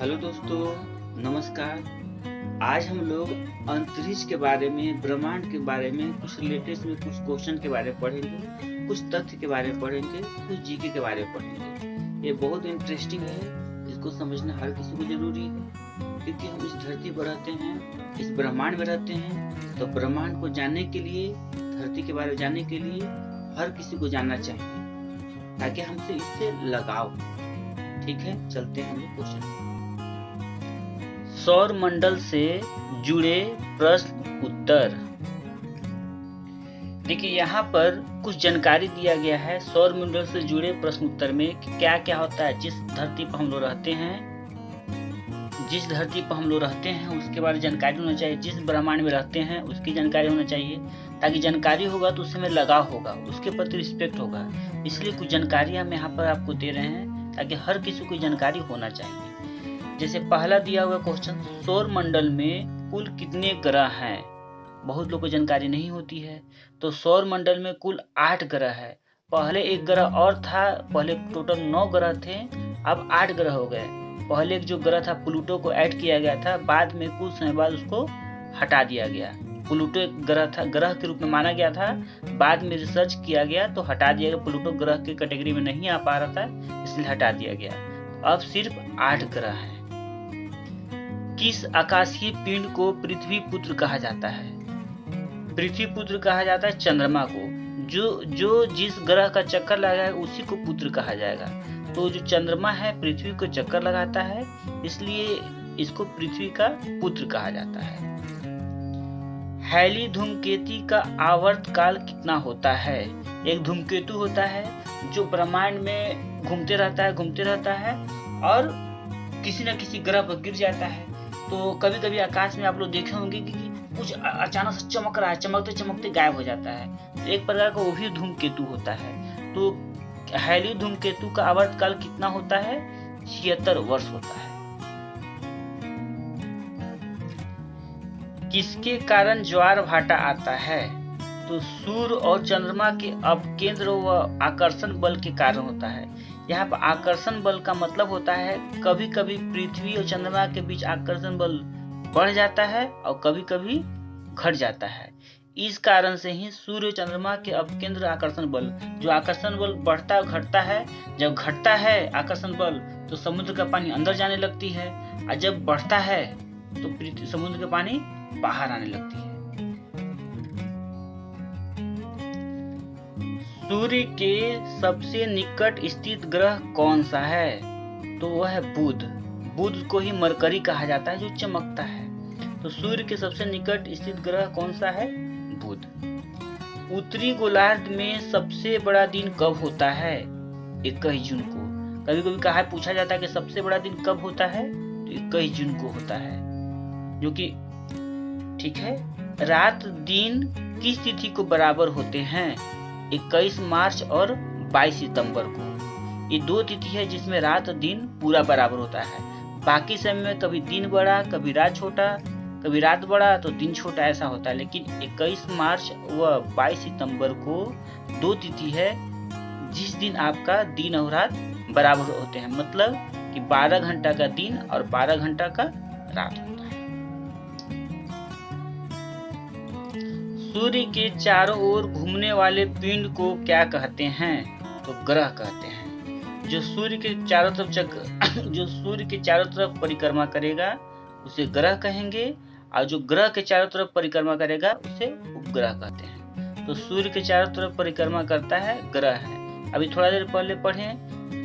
Hello दोस्तों, नमस्कार। आज हम लोग अंतरिक्ष के बारे में, ब्रह्मांड के बारे में, कुछ लेटेस्ट में कुछ क्वेश्चन के बारे में पढ़ेंगे, कुछ तथ्य के बारे में पढ़ेंगे, कुछ जीके के बारे में पढ़ेंगे। ये बहुत इंटरेस्टिंग है, इसको समझना हर किसी को जरूरी है, क्योंकि हम इस धरती पर रहते हैं, इस ब्रह्मांड में रहते हैं। तो ब्रह्मांड को जानने के लिए, धरती के बारे में जानने के लिए हर किसी को जानना चाहिए, ताकि हमसे इससे लगाव। ठीक है, चलते हैं हम क्वेश्चन। सौर मंडल से जुड़े प्रश्न उत्तर। देखिए, यहाँ पर कुछ जानकारी दिया गया है सौर मंडल से जुड़े प्रश्न उत्तर में कि क्या क्या होता है। जिस धरती पर हम लोग रहते हैं उसके बारे में जानकारी होना चाहिए। जिस ब्रह्मांड में रहते हैं उसकी जानकारी होना चाहिए, ताकि जानकारी होगा तो उससे में लगाव होगा, उसके प्रति रिस्पेक्ट होगा। इसलिए कुछ जानकारी हम यहाँ पर आपको दे रहे हैं, ताकि हर किसी को जानकारी होना चाहिए। जैसे पहला दिया हुआ क्वेश्चन, सौर मंडल में कुल कितने ग्रह हैं? बहुत लोगों को जानकारी नहीं होती है। तो सौर मंडल में कुल 8 ग्रह है। पहले एक ग्रह और था, पहले टोटल 9 ग्रह थे, अब 8 ग्रह हो गए। पहले एक जो ग्रह था प्लूटो को ऐड किया गया था, बाद में कुछ समय बाद उसको हटा दिया गया। प्लूटो एक ग्रह था, ग्रह के रूप में माना गया था, बाद में रिसर्च किया गया तो हटा दिया गया। प्लूटो ग्रह के कैटेगरी में नहीं आ पा रहा था, इसलिए हटा दिया गया। अब सिर्फ 8 ग्रह हैं। किस आकाशीय पिंड को पृथ्वी पुत्र कहा जाता है? पृथ्वी पुत्र कहा जाता है चंद्रमा को। जो जिस ग्रह का चक्कर लगाएगा उसी को पुत्र कहा जाएगा। तो जो चंद्रमा है पृथ्वी को चक्कर लगाता है, इसलिए इसको पृथ्वी का पुत्र कहा जाता है। हैली धूमकेतु का आवर्त काल कितना होता है? एक धूमकेतु होता है जो ब्रह्मांड में घूमते रहता है और किसी न किसी ग्रह पर गिर जाता है। तो कभी कभी आकाश में आप लोग देखे होंगे कि कुछ अचानक से चमक रहा है, चमकते चमकते गायब हो जाता है। तो एक प्रकार का वो भी धूमकेतु होता है। तो हैली धूमकेतु का आवर्त काल कितना होता है? 76 वर्ष होता है। किसके कारण ज्वार भाटा आता है? तो सूर्य और चंद्रमा के अपकेंद्र व आकर्षण बल के कारण होता है। यहाँ पर आकर्षण बल का मतलब होता है कभी कभी पृथ्वी और चंद्रमा के बीच आकर्षण बल बढ़ जाता है और कभी कभी घट जाता है। इस कारण से ही सूर्य और चंद्रमा के अपकेंद्र आकर्षण बल, जो आकर्षण बल बढ़ता और घटता है, जब घटता है आकर्षण बल तो समुद्र का पानी अंदर जाने लगती है, और जब बढ़ता है तो समुद्र का पानी बाहर आने लगती है। सूर्य के सबसे निकट स्थित ग्रह कौन सा है? तो वह है बुध। बुध को ही मरकरी कहा जाता है, जो चमकता है। तो सूर्य के सबसे निकट स्थित ग्रह कौन सा है? बुध। उत्तरी गोलार्ध में सबसे बड़ा दिन कब होता है? 21 जून को। कभी कभी पूछा जाता है कि सबसे बड़ा दिन कब होता है? तो 21 जून को होता है, जो कि ठीक है। रात दिन किस तिथि को बराबर होते हैं? 21 मार्च और 22 सितंबर को। ये 2 तिथि है जिसमें रात दिन पूरा बराबर होता है। बाकी समय में कभी दिन बड़ा, कभी रात छोटा, कभी रात बड़ा तो दिन छोटा, ऐसा होता है। लेकिन 21 मार्च व 22 सितंबर को 2 तिथि है जिस दिन आपका दिन और रात बराबर होते हैं। मतलब कि 12 घंटा का दिन और 12 घंटा का रात होता है। सूर्य के चारों ओर घूमने वाले पिंड को क्या कहते हैं? तो ग्रह कहते हैं। जो सूर्य के चारों तरफ परिक्रमा करेगा उसे ग्रह कहेंगे, और जो ग्रह के चारों तरफ परिक्रमा करेगा उसे उपग्रह कहते हैं। तो सूर्य के चारों तरफ परिक्रमा करता है ग्रह है। अभी थोड़ा देर पहले पढ़े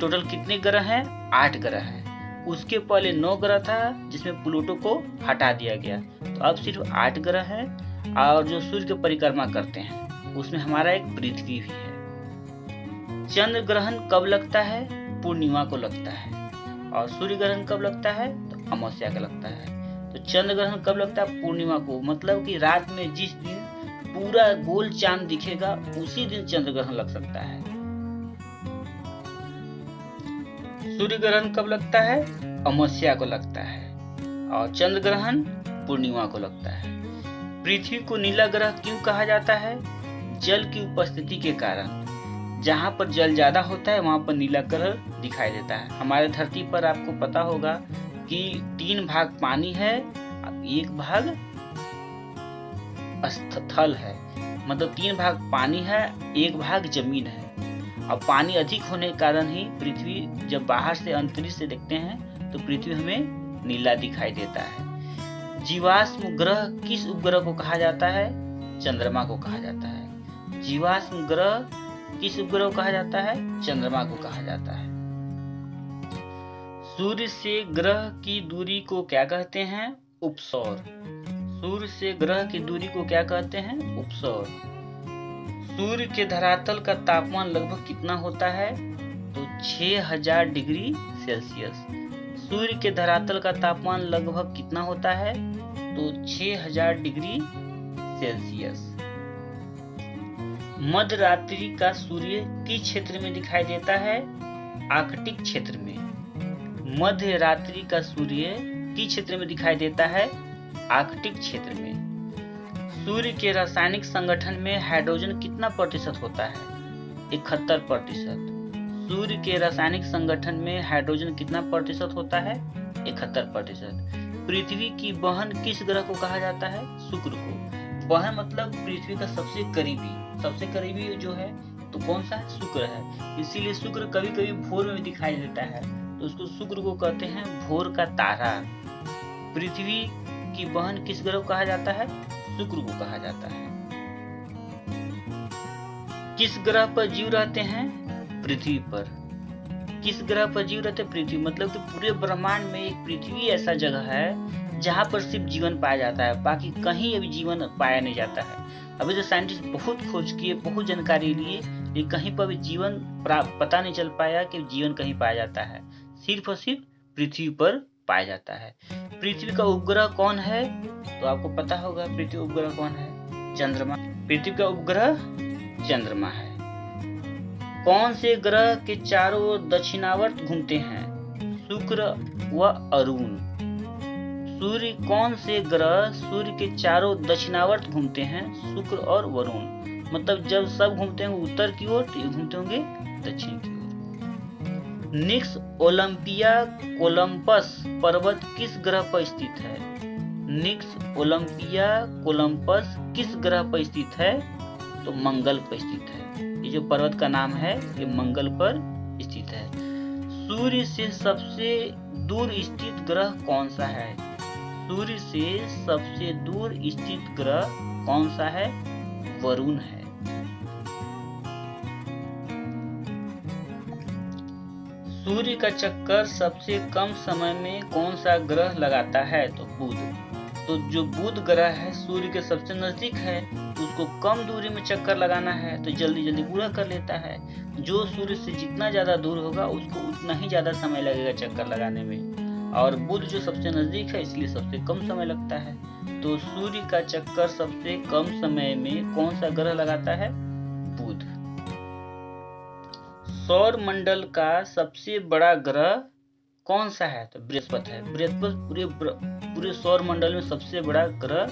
टोटल कितने ग्रह हैं? 8 ग्रह हैं। उसके पहले 9 ग्रह था जिसमें प्लूटो को हटा दिया गया, तो अब सिर्फ 8 ग्रह है। और जो सूर्य की परिक्रमा करते हैं उसमें हमारा एक पृथ्वी भी है। चंद्र ग्रहण कब लगता है? पूर्णिमा को लगता है। और सूर्य ग्रहण कब लगता है? तो अमावस्या का लगता है। तो चंद्र ग्रहण कब लगता है? पूर्णिमा को। मतलब कि रात में जिस दिन पूरा गोल चांद दिखेगा उसी दिन चंद्र ग्रहण लग सकता है। सूर्य ग्रहण कब लगता है? अमावस्या को लगता है। और चंद्र ग्रहण पूर्णिमा को लगता है। पृथ्वी को नीला ग्रह क्यों कहा जाता है? जल की उपस्थिति के कारण। जहाँ पर जल ज्यादा होता है वहां पर नीला ग्रह दिखाई देता है। हमारे धरती पर आपको पता होगा कि 3 भाग पानी है, 1 भाग स्थल है। मतलब 3 भाग पानी है, 1 भाग जमीन है। और पानी अधिक होने के कारण ही पृथ्वी, जब बाहर से अंतरिक्ष से देखते हैं तो पृथ्वी हमें नीला दिखाई देता है। जीवाश्म ग्रह किस उपग्रह को कहा जाता है? चंद्रमा को कहा जाता है। जीवाश्म ग्रह किस उपग्रह को कहा जाता है? चंद्रमा को कहा जाता है। सूर्य से ग्रह की दूरी को क्या कहते हैं? उपसौर। सूर्य से ग्रह की दूरी को क्या कहते हैं? उपसौर। सूर्य के धरातल का तापमान लगभग कितना होता है? तो 6000 डिग्री सेल्सियस। सूर्य के धरातल का तापमान लगभग कितना होता है? तो 6000 डिग्री सेल्सियस। मध्य रात्रि का सूर्य किस क्षेत्र में दिखाई देता है? आर्कटिक क्षेत्र में। मध्य रात्रि का सूर्य किस क्षेत्र में दिखाई देता है? आर्कटिक क्षेत्र में। सूर्य के रासायनिक संगठन में हाइड्रोजन कितना प्रतिशत होता है? 71%। सूर्य के रासायनिक संगठन में हाइड्रोजन कितना प्रतिशत होता है? 71%। पृथ्वी की बहन किस ग्रह को कहा जाता है? शुक्र को। बहन मतलब पृथ्वी का सबसे करीबी जो है तो कौन सा है? शुक्र है। इसीलिए शुक्र कभी कभी भोर में दिखाई देता है, तो उसको शुक्र को कहते हैं भोर का तारा। पृथ्वी की बहन किस ग्रह को कहा जाता है? शुक्र को कहा जाता है। किस ग्रह पर जीव रहते हैं? पृथ्वी पर। किस ग्रह पर जीव रहते हैं? पृथ्वी। मतलब कि पूरे ब्रह्मांड में एक पृथ्वी ऐसा जगह है जहां पर सिर्फ जीवन पाया जाता है, बाकी कहीं अभी जीवन पाया नहीं जाता है। अभी तो साइंटिस्ट बहुत खोज किए, बहुत जानकारी लिए, लेकिन कहीं पर भी जीवन पता नहीं चल पाया कि जीवन कहीं पाया जाता है। सिर्फ और सिर्फ पृथ्वी पर पाया जाता है। पृथ्वी का उपग्रह कौन है? तो आपको पता होगा पृथ्वी उपग्रह कौन है? चंद्रमा। पृथ्वी का उपग्रह चंद्रमा है। कौन से ग्रह के चारों ओर दक्षिणावर्त घूमते हैं? शुक्र व अरुण। सूर्य कौन से ग्रह सूर्य के चारों दक्षिणावर्त घूमते हैं? शुक्र और वरुण। मतलब जब सब घूमते हैं उत्तर की ओर तो ये घूमते होंगे दक्षिण की ओर। निक्स ओलंपिया कोलंपस पर्वत किस ग्रह पर स्थित है? निक्स ओलंपिया कोलंपस किस ग्रह पर स्थित है? तो मंगल पर स्थित है। ये जो पर्वत का नाम है ये मंगल पर स्थित है। सूर्य से सबसे दूर स्थित ग्रह कौन सा है? सूर्य से सबसे दूर स्थित ग्रह कौन सा है? वरुण है। सूर्य का चक्कर सबसे कम समय में कौन सा ग्रह लगाता है? तो बुध। तो जो बुध ग्रह है सूर्य के सबसे नजदीक है, उसको कम दूरी में चक्कर लगाना है तो जल्दी जल्दी पूरा कर लेता है। जो सूर्य से जितना ज्यादा दूर होगा उसको उतना ही ज्यादा समय लगेगा चक्कर लगाने में, और बुध जो सबसे नजदीक है इसलिए सबसे कम समय लगता है। तो सूर्य का चक्कर सबसे कम समय में कौन सा ग्रह लगाता है? बुध। सौर मंडल का सबसे बड़ा ग्रह कौन सा है? तो बृहस्पति है। बृहस्पति पूरे सौर मंडल में सबसे बड़ा ग्रह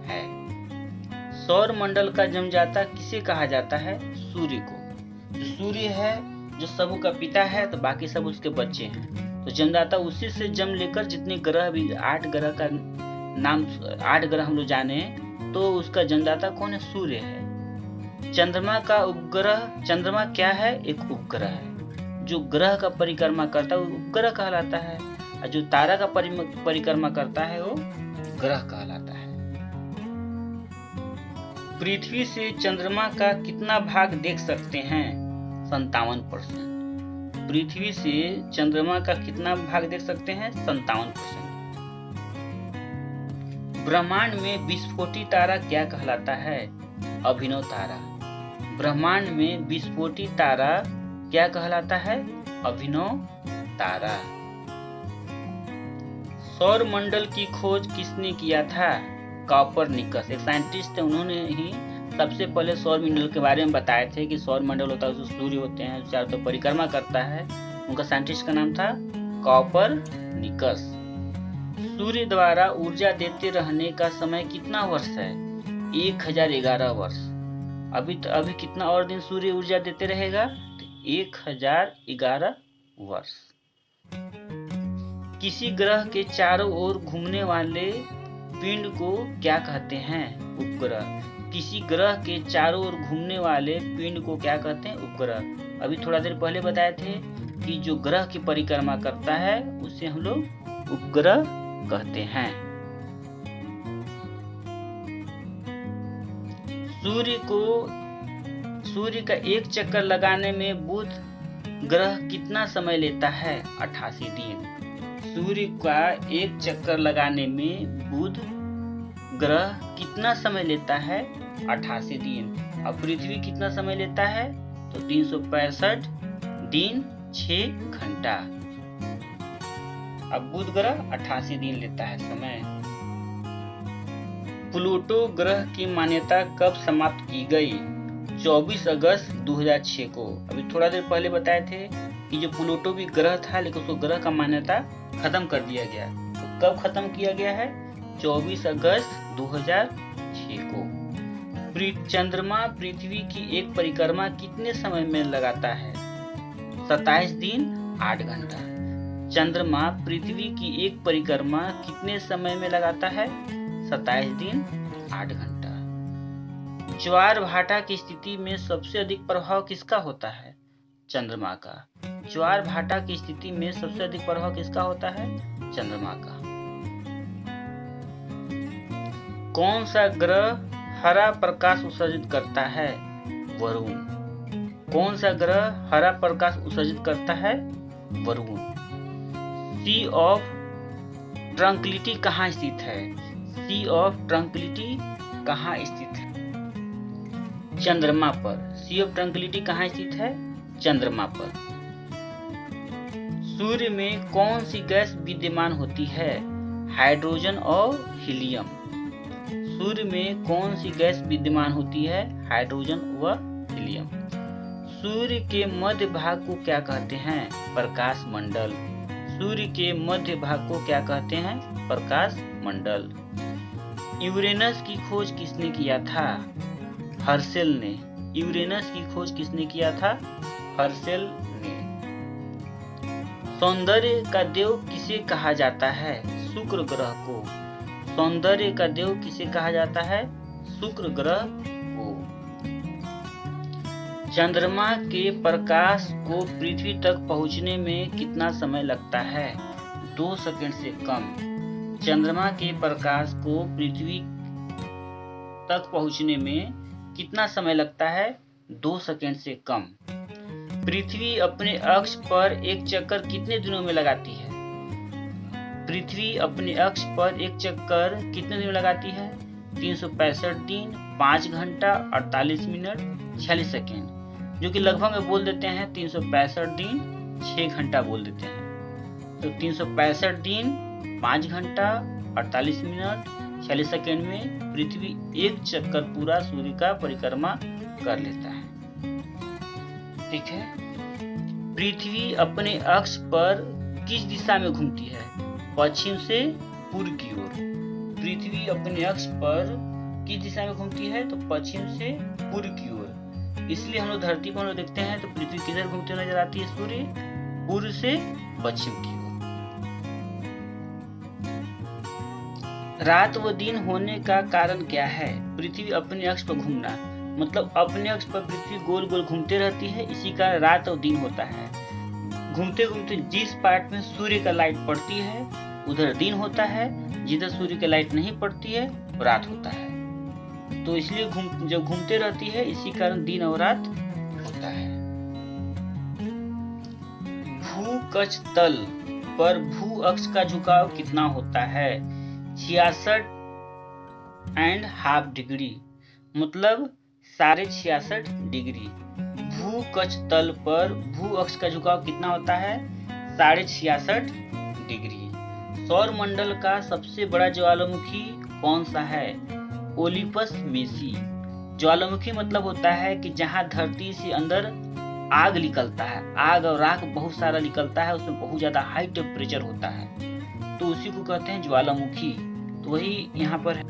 है। सौर मंडल का जन्मदाता किसे कहा जाता है? सूर्य को। जो सूर्य है जो सबों का पिता है तो बाकी सब उसके बच्चे हैं, तो जन्मदाता उसी से जन्म लेकर जितने ग्रह भी 8 ग्रह का नाम 8 ग्रह हम लोग जाने तो उसका जन्मदाता कौन है? सूर्य है। चंद्रमा का उपग्रह, चंद्रमा क्या है? एक उपग्रह है। जो ग्रह का परिक्रमा करता है वो उपग्रह कहलाता है, और जो तारा का परिक्रमा करता है वो ग्रह कहलाता है। पृथ्वी से चंद्रमा का कितना भाग देख सकते हैं? 57%। पृथ्वी से चंद्रमा का कितना भाग देख सकते हैं? 57%। ब्रह्मांड में विस्फोटी तारा क्या कहलाता है? अभिनव तारा। ब्रह्मांड में विस्फोटी तारा क्या कहलाता है? अभिनव तारा। सौर मंडल की खोज किसने किया था? कॉपरनिकस। एक साइंटिस्ट थे, उन्होंने ही सबसे पहले सौर मंडल के बारे में बताए थे कि सौर मंडल होता है उसमें सूर्य होते हैं, चारों तरफ परिक्रमा करता है। उनका साइंटिस्ट का नाम था कॉपरनिकस। सूर्य द्वारा ऊर्जा देते रहने का समय कितना वर्ष है? 1011 वर्ष। अभी कितना और दिन सूर्य ऊर्जा देते रहेगा? 1011 वर्ष। किसी ग्रह के चारों ओर घूमने वाले पिंड को क्या कहते हैं? उपग्रह। किसी ग्रह के चारों ओर घूमने वाले पिंड को क्या कहते हैं? उपग्रह। अभी थोड़ा देर पहले बताए थे कि जो ग्रह की परिक्रमा करता है उसे हम लोग उपग्रह कहते हैं। सूर्य का एक चक्कर लगाने में बुध ग्रह कितना समय लेता है? 88 दिन। सूर्य का एक चक्कर लगाने में बुध ग्रह कितना समय लेता है? 88 दिन। और पृथ्वी कितना समय लेता है? तो 365 दिन 6 घंटा। अब बुध ग्रह 88 दिन लेता है समय। प्लूटो ग्रह की मान्यता कब समाप्त की गई? 24 अगस्त 2006 को। अभी थोड़ा देर पहले बताए थे कि जो प्लूटो भी ग्रह था लेकिन उसको ग्रह का मान्यता खत्म कर दिया गया। तो कब खत्म किया गया है? 24 अगस्त 2006 को। चंद्रमा पृथ्वी की एक परिक्रमा कितने समय में लगाता है? 27 दिन 8 घंटा। चंद्रमा पृथ्वी की एक परिक्रमा कितने समय में लगाता है? 27 दिन 8 घंटा। ज्वार भाटा की स्थिति में सबसे अधिक प्रभाव किसका होता है? चंद्रमा का। ज्वार भाटा की स्थिति में सबसे अधिक प्रभाव किसका होता है? चंद्रमा का। कौन सा ग्रह हरा प्रकाश उत्सर्जित करता है? वरुण। कौन सा ग्रह हरा प्रकाश उत्सर्जित करता है? वरुण। सी ऑफ ट्रंक्विलिटी कहाँ स्थित है? सी ऑफ ट्रंक्विलिटी कहाँ स्थित है? चंद्रमा पर। सी ऑफ ट्रंक्विलिटी कहाँ स्थित है? चंद्रमा पर। सूर्य में कौन सी गैस विद्यमान होती है? हाइड्रोजन और हीलियम। सूर्य में कौन सी गैस विद्यमान होती है? हाइड्रोजन व हीलियम। सूर्य के मध्य भाग को क्या कहते हैं? प्रकाश मंडल। सूर्य के मध्य भाग को क्या कहते हैं? प्रकाश मंडल। यूरेनस की खोज किसने किया था? हर्शेल ने। यूरेनस की खोज किसने किया था? हर्शेल ने। सौंदर्य का देव किसे कहा जाता है? शुक्र ग्रह को। सौंदर्य का देव किसे कहा जाता है? शुक्र ग्रह को। चंद्रमा के प्रकाश को पृथ्वी तक पहुंचने में कितना समय लगता है? 2 सेकंड से कम। चंद्रमा के प्रकाश को पृथ्वी तक पहुंचने में कितना समय लगता है? 2 सेकंड से कम। पृथ्वी अपने अक्ष पर एक चक्कर कितने दिनों में लगाती है? पृथ्वी अपने अक्ष पर एक चक्कर कितने दिन में लगाती है? 365 दिन 5 घंटा 48 मिनट 46 सेकेंड, जो कि लगभग में बोल देते हैं 365 दिन 6 घंटा बोल देते हैं। तो 365 दिन 5 घंटा 48 मिनट 46 सेकेंड में पृथ्वी एक चक्कर पूरा सूर्य का परिक्रमा कर लेता है। ठीक है। पृथ्वी अपने अक्ष पर किस दिशा में घूमती है? पश्चिम से पूर्व की ओर। पृथ्वी अपने अक्ष पर किस दिशा में घूमती है? तो पश्चिम से पूर्व की ओर। इसलिए हम लोग धरती पर हम देखते हैं तो पृथ्वी किधर घूमती नजर आती है? सूर्य पूर्व से पश्चिम की ओर। रात व दिन होने का कारण क्या है? पृथ्वी अपने अक्ष पर घूमना, मतलब अपने अक्ष पर पृथ्वी गोल गोल घूमते रहती है, इसी कारण रात और दिन होता है। घूमते घूमते जिस पार्ट में सूर्य का लाइट पड़ती है उधर दिन होता है, जिधर सूर्य की लाइट नहीं पड़ती है रात होता है। तो इसलिए जब घूमते रहती है इसी कारण दिन और रात होता है। भूकक्ष तल पर भू अक्ष का झुकाव कितना होता है? 66.5 डिग्री, मतलब 66.5 डिग्री। भूकक्ष तल पर भू अक्ष का झुकाव कितना होता है? 66.5 डिग्री। सौर मंडल का सबसे बड़ा ज्वालामुखी कौन सा है? Olympus Messi. ज्वालामुखी मतलब होता है कि जहां धरती से अंदर आग निकलता है, आग और राख बहुत सारा निकलता है, उसमें बहुत ज्यादा हाई टेम्परेचर होता है, तो उसी को कहते हैं ज्वालामुखी। तो वही यहाँ पर है।